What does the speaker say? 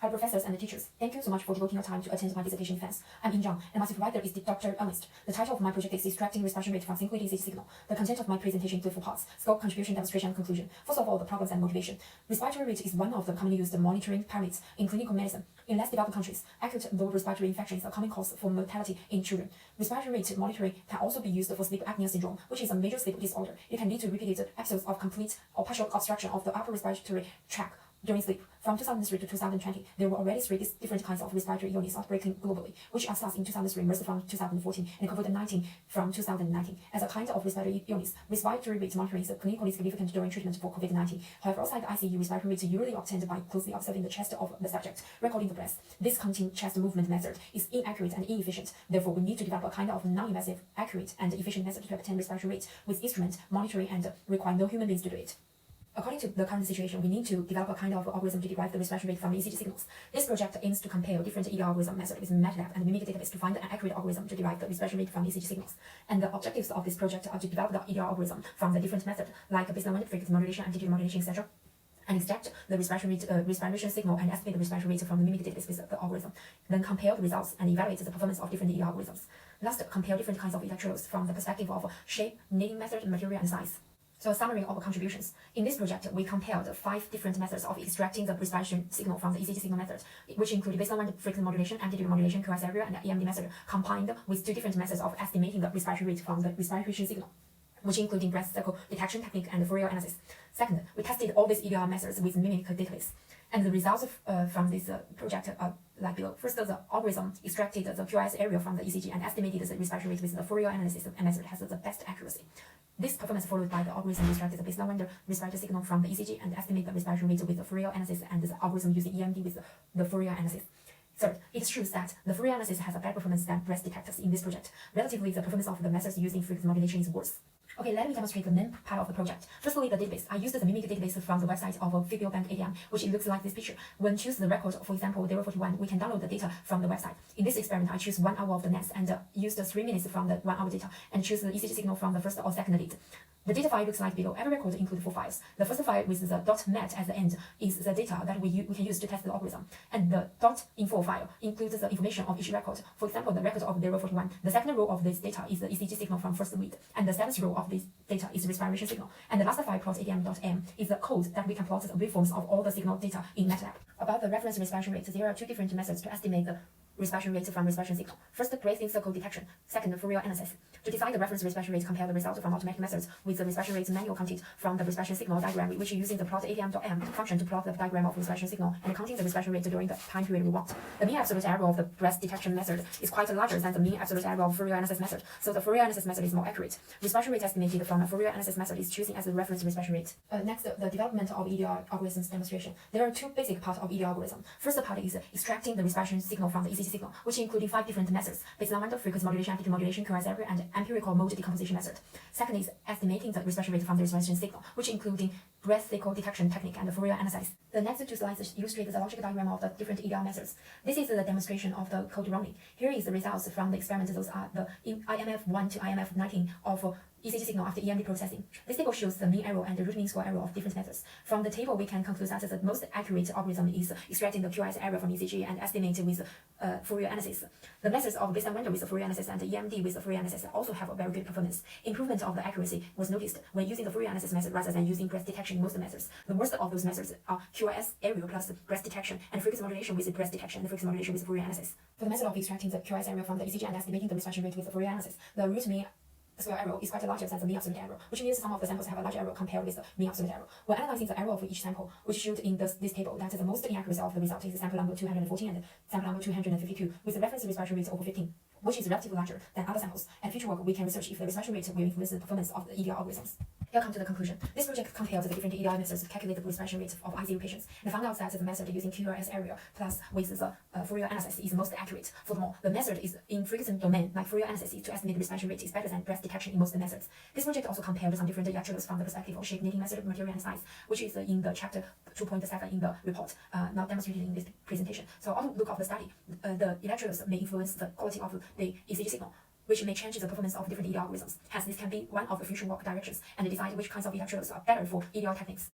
Hi, professors and teachers. Thank you so much for devoting your time to attend my dissertation defense. I'm Yin Zhang, and my supervisor is Dr. Ernest. The title of my project is Extracting Respiration Rate from Single ECG signal. The content of my presentation includes 4 parts: scope, contribution, demonstration, and conclusion. First of all, the problems and motivation. Respiratory rate is one of the commonly used monitoring parameters in clinical medicine. In less developed countries, acute lower respiratory infection is a common cause for mortality in children. Respiratory rate monitoring can also be used for sleep apnea syndrome, which is a major sleep disorder. It can lead to repeated episodes of complete or partial obstruction of the upper respiratory tract during sleep. From 2003 to 2020, there were already 3 different kinds of respiratory illness outbreaking globally, which are SARS in 2003, MERS from 2014, and COVID-19 from 2019. As a kind of respiratory illness, respiratory rate monitoring is clinically significant during treatment for COVID-19. However, outside the ICU, respiratory rate is usually obtained by closely observing the chest of the subject, recording the breath. This counting chest movement method is inaccurate and inefficient. Therefore, we need to develop a kind of non-invasive, accurate, and efficient method to obtain respiratory rate with instrument monitoring and require no human beings to do it. According to the current situation, we need to develop a kind of algorithm to derive the respiration rate from ECG signals. This project aims to compare different ED algorithm methods with MATLAB and mimic database to find an accurate algorithm to derive the respiration rate from ECG signals. And the objectives of this project are to develop the ED algorithm from the different methods like baseline frequency modulation, amplitude modulation, etc., and extract the respiration signal and estimate the respiration rate from the mimic database with the algorithm. Then compare the results and evaluate the performance of different ED algorithms. Last, compare different kinds of electrodes from the perspective of shape, kneading method, material, and size. So a summary of contributions. In this project, we compared 5 different methods of extracting the respiration signal from the ECG signal method, which include baseline frequency modulation, amplitude modulation, QRS area, and EMD method, combined with 2 different methods of estimating the respiration rate from the respiration signal, which including breath cycle detection technique and Fourier analysis. Second, we tested all these EDR methods with mimic database. And the results from this project are like below. First, the algorithm extracted the QRS area from the ECG and estimated the respiration rate with the Fourier analysis method has the best accuracy. This performance followed by the algorithm extracted the baseline respiratory signal from the ECG and estimate the respiration rate with the Fourier analysis, and the algorithm using EMD with the Fourier analysis. Third, it shows that the Fourier analysis has a better performance than breath detectors in this project. Relatively, the performance of the methods using frequency modulation is worse. Okay, let me demonstrate the main part of the project. Firstly, the database. I used the mimic database from the website of FigurBank ATM, which looks like this picture. When choose the record, for example, 041, we can download the data from the website. In this experiment, I choose 1 hour of the NAS and used 3 minutes from the 1 hour data and choose the ECG signal from the first or second lead. The data file looks like below. Every record includes 4 files. The first file with the .mat at the end is the data that we can use to test the algorithm. And the .info file includes the information of each record. For example, the record of 041. The second row of this data is the ECG signal from first lead. And the 7th row of this data is respiration signal. And the last file, plot.atm.m, is the code that we can plot the waveforms of all the signal data in MATLAB. About the reference respiration rate, there are 2 different methods to estimate the respiration rate from respiration signal. First, breathing circle detection. Second, Fourier analysis. To decide the reference respiration rate, compare the results from automatic methods with the respiration rate manual counted from the respiration signal diagram, which is using the plot.atm.m function to plot the diagram of respiration signal and counting the respiration rate during the time period we want. The mean absolute error of the breath detection method is quite larger than the mean absolute error of Fourier analysis method, so the Fourier analysis method is more accurate. Respiration rate estimated from a Fourier analysis method is choosing as the reference respiration rate. Next, the development of EDR algorithms demonstration. There are 2 basic parts of EDR algorithm. First part is extracting the respiration signal from the ECG signal, which including 5 different methods: baseline frequency modulation, amplitude modulation, QRS area, and empirical mode decomposition method. Second is estimating the respiration rate from the respiration signal, which including breath cycle detection technique and Fourier analysis. The next 2 slides illustrate the logical diagram of the different EDR methods. This is the demonstration of the code running. Here is the results from the experiment. Those are the IMF1 to IMF19 of ECG signal after EMD processing. This table shows the mean error and the root mean square error of different methods. From the table, we can conclude that the most accurate algorithm is extracting the QRS area from ECG and estimating with Fourier analysis. The methods of baseline window with the Fourier analysis and EMD with the Fourier analysis also have a very good performance. Improvement of the accuracy was noticed when using the Fourier analysis method rather than using breath detection in most methods. The worst of those methods are QRS area plus breath detection and frequency modulation with breath detection and frequency modulation with Fourier analysis. For the method of extracting the QRS area from the ECG and estimating the respiration rate with the Fourier analysis, the root mean square error is quite larger than the mean absolute error, which means some of the samples have a large error compared with the mean absolute error. When analyzing the error of each sample, which showed in this table that the most inaccuracy of the result is sample number 214 and sample number 252 with the reference respiration rate over 15, which is relatively larger than other samples. And future work we can research if the respiration rate will influence the performance of the EDR algorithms. Here come to the conclusion. This project compared the different EDR methods to calculate the respiration rate of ICU patients and found out that the method using QRS area plus with the Fourier analysis is most accurate. Furthermore, the method is in frequency domain like Fourier analysis to estimate the respiration rate is better than breath detection in most methods. This project also compared some different electrodes from the perspective of shape, kneading method, material, and size, which is in the chapter 2.7 in the report, not demonstrated in this presentation. So outlook of the study, the electrodes may influence the quality of the ECG signal, which may change the performance of different EDR algorithms. Hence, this can be one of the future work directions and decide which kinds of electrodes are better for EDR techniques.